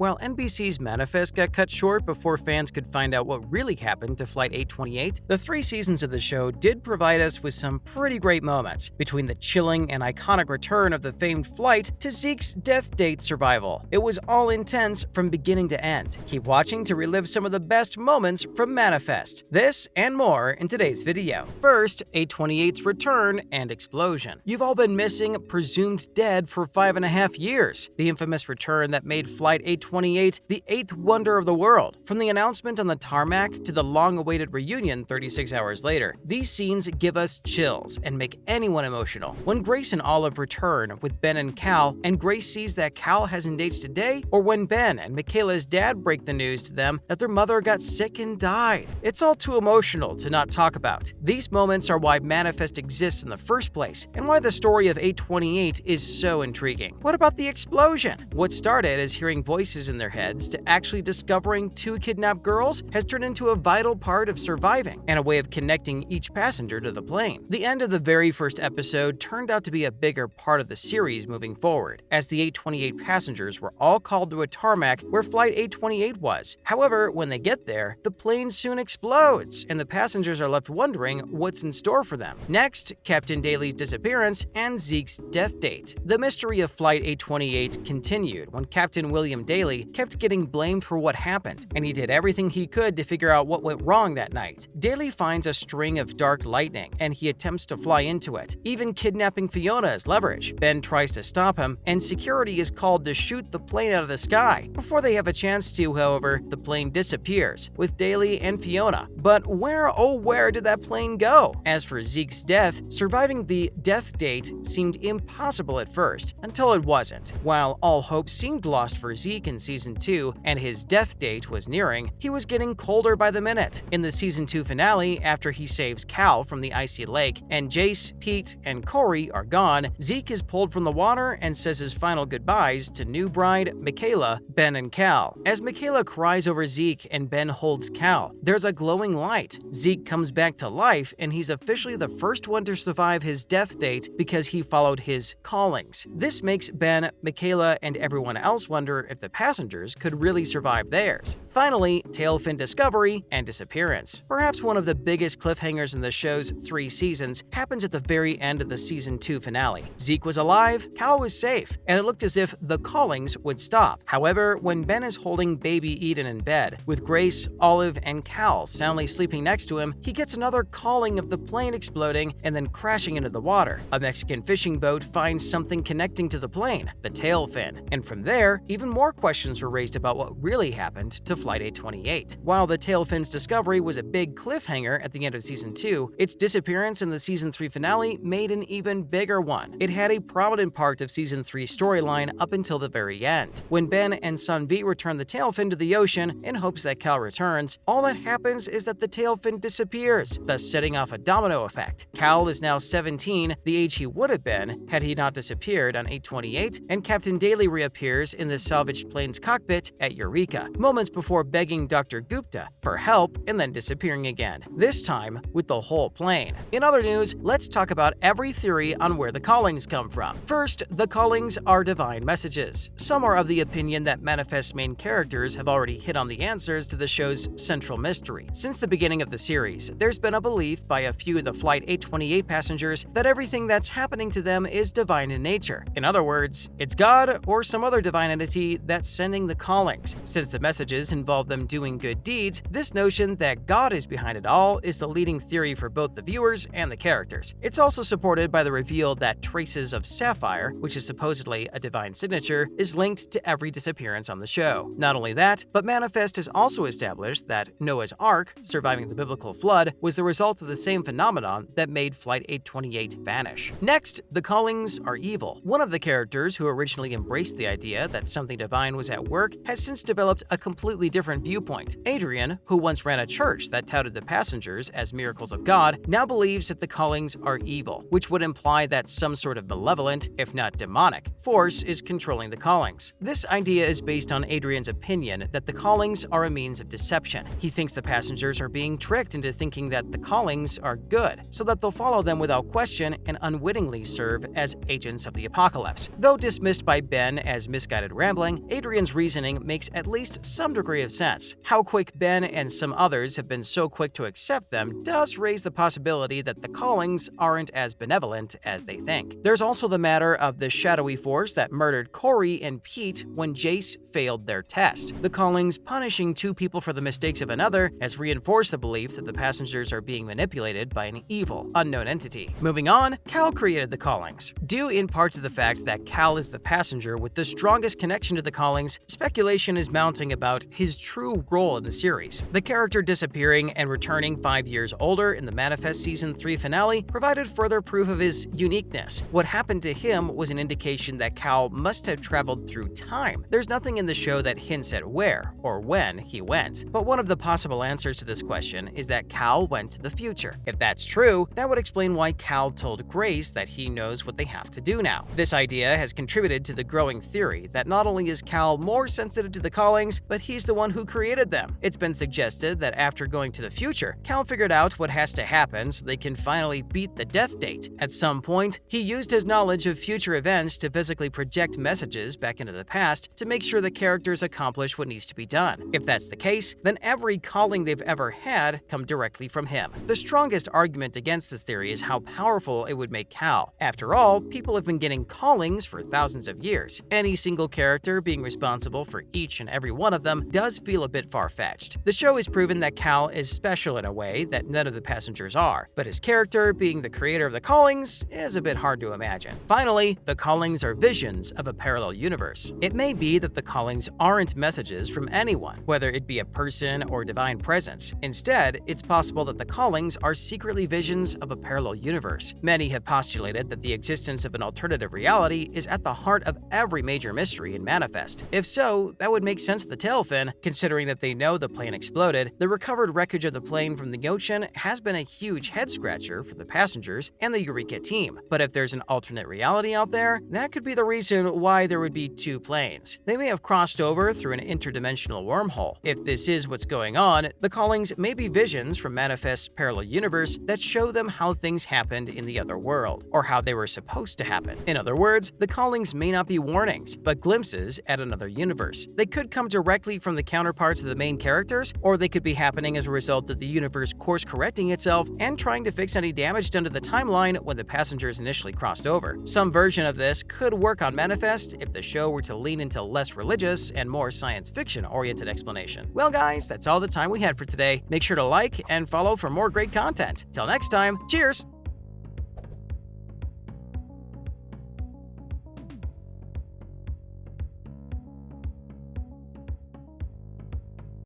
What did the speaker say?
While NBC's Manifest got cut short before fans could find out what really happened to Flight 828, the 3 seasons of the show did provide us with some pretty great moments, between the chilling and iconic return of the famed flight to Zeke's death date survival. It was all intense from beginning to end. Keep watching to relive some of the best moments from Manifest. This and more in today's video. First, 828's return and explosion. You've all been missing, presumed dead for 5.5 years. The infamous return that made Flight 828 the 8th wonder of the world. From the announcement on the tarmac to the long-awaited reunion 36 hours later, these scenes give us chills and make anyone emotional. When Grace and Olive return with Ben and Cal, and Grace sees that Cal hasn't aged today, or when Ben and Michaela's dad break the news to them that their mother got sick and died. It's all too emotional to not talk about. These moments are why Manifest exists in the first place, and why the story of 828 is so intriguing. What about the explosion? What started as hearing voices in their heads to actually discovering 2 kidnapped girls has turned into a vital part of surviving and a way of connecting each passenger to the plane. The end of the very first episode turned out to be a bigger part of the series moving forward, as the 828 passengers were all called to a tarmac where Flight 828 was. However, when they get there, the plane soon explodes, and the passengers are left wondering what's in store for them. Next, Captain Daly's disappearance and Zeke's death date. The mystery of Flight 828 continued when Captain William Daly kept getting blamed for what happened, and he did everything he could to figure out what went wrong that night. Daly finds a string of dark lightning, and he attempts to fly into it, even kidnapping Fiona as leverage. Ben tries to stop him, and security is called to shoot the plane out of the sky. Before they have a chance to, however, the plane disappears, with Daly and Fiona. But where, oh where did that plane go? As for Zeke's death, surviving the death date seemed impossible at first, until it wasn't. While all hope seemed lost for Zeke in Season 2 and his death date was nearing, he was getting colder by the minute. In the Season 2 finale, after he saves Cal from the icy lake and Jace, Pete, and Corey are gone, Zeke is pulled from the water and says his final goodbyes to new bride, Michaela, Ben, and Cal. As Michaela cries over Zeke and Ben holds Cal, there's a glowing light. Zeke comes back to life, and he's officially the first one to survive his death date because he followed his callings. This makes Ben, Michaela, and everyone else wonder if the passengers could really survive theirs. Finally, tailfin discovery and disappearance. Perhaps one of the biggest cliffhangers in the show's 3 seasons happens at the very end of the Season 2 finale. Zeke was alive, Cal was safe, and it looked as if the callings would stop. However, when Ben is holding baby Eden in bed, with Grace, Olive, and Cal soundly sleeping next to him, he gets another calling of the plane exploding and then crashing into the water. A Mexican fishing boat finds something connecting to the plane, the tail fin, and from there, even more questions were raised about what really happened to Flight 828. While the tail fin's discovery was a big cliffhanger at the end of Season 2, its disappearance in the Season 3 finale made an even bigger one. It had a prominent part of Season 3's storyline up until the very end. When Ben and Sun V return the tail fin to the ocean in hopes that Cal returns, all that happens is that the tail fin disappears, thus setting off a domino effect. Cal is now 17, the age he would have been had he not disappeared on 828, and Captain Daly reappears in the salvaged plane's cockpit at Eureka, moments before begging Dr. Gupta for help and then disappearing again, this time with the whole plane. In other news, let's talk about every theory on where the callings come from. First, the callings are divine messages. Some are of the opinion that Manifest's main characters have already hit on the answers to the show's central mystery. Since the beginning of the series, there's been a belief by a few of the Flight 828 passengers that everything that's happening to them is divine in nature. In other words, it's God or some other divine entity that's sending the callings. Since the messages involve them doing good deeds, this notion that God is behind it all is the leading theory for both the viewers and the characters. It's also supported by the reveal that traces of sapphire, which is supposedly a divine signature, is linked to every disappearance on the show. Not only that, but Manifest has also established that Noah's Ark, surviving the biblical flood, was the result of the same phenomenon that made Flight 828 vanish. Next, the callings are evil. One of the characters who originally embraced the idea that something divine was at work has since developed a completely different viewpoint. Adrian, who once ran a church that touted the passengers as miracles of God, now believes that the callings are evil, which would imply that some sort of malevolent, if not demonic, force is controlling the callings. This idea is based on Adrian's opinion that the callings are a means of deception. He thinks the passengers are being tricked into thinking that the callings are good, so that they'll follow them without question and unwittingly serve as agents of the apocalypse. Though dismissed by Ben as misguided rambling, Adrian Tyrion's reasoning makes at least some degree of sense. How quick Ben and some others have been so quick to accept them does raise the possibility that the Callings aren't as benevolent as they think. There's also the matter of the shadowy force that murdered Corey and Pete when Jace failed their test. The Callings punishing two people for the mistakes of another has reinforced the belief that the passengers are being manipulated by an evil, unknown entity. Moving on, Cal created the Callings. Due in part to the fact that Cal is the passenger with the strongest connection to the Callings, speculation is mounting about his true role in the series. The character disappearing and returning 5 years older in the Manifest Season 3 finale provided further proof of his uniqueness. What happened to him was an indication that Cal must have traveled through time. There's nothing in the show that hints at where or when he went, but one of the possible answers to this question is that Cal went to the future. If that's true, that would explain why Cal told Grace that he knows what they have to do now. This idea has contributed to the growing theory that not only is Cal more sensitive to the Callings, but he's the one who created them. It's been suggested that after going to the future, Cal figured out what has to happen so they can finally beat the death date. At some point, he used his knowledge of future events to physically project messages back into the past to make sure the characters accomplish what needs to be done. If that's the case, then every calling they've ever had come directly from him. The strongest argument against this theory is how powerful it would make Cal. After all, people have been getting callings for thousands of years. Any single character being responsible for each and every one of them does feel a bit far-fetched. The show has proven that Cal is special in a way that none of the passengers are, but his character, being the creator of the Callings, is a bit hard to imagine. Finally, the Callings are visions of a parallel universe. It may be that the Callings aren't messages from anyone, whether it be a person or divine presence. Instead, it's possible that the Callings are secretly visions of a parallel universe. Many have postulated that the existence of an alternative reality is at the heart of every major mystery in Manifest. If so, that would make sense to the Tailfin, considering that they know the plane exploded. The recovered wreckage of the plane from the ocean has been a huge head-scratcher for the passengers and the Eureka team. But if there's an alternate reality out there, that could be the reason why there would be two planes. They may have crossed over through an interdimensional wormhole. If this is what's going on, the Callings may be visions from Manifest's parallel universe that show them how things happened in the other world, or how they were supposed to happen. In other words, the Callings may not be warnings, but glimpses at another universe. They could come directly from the counterparts of the main characters, or they could be happening as a result of the universe course-correcting itself and trying to fix any damage done to the timeline when the passengers initially crossed over. Some version of this could work on Manifest if the show were to lean into less religious and more science fiction-oriented explanation. Well guys, that's all the time we had for today. Make sure to like and follow for more great content. Till next time, cheers!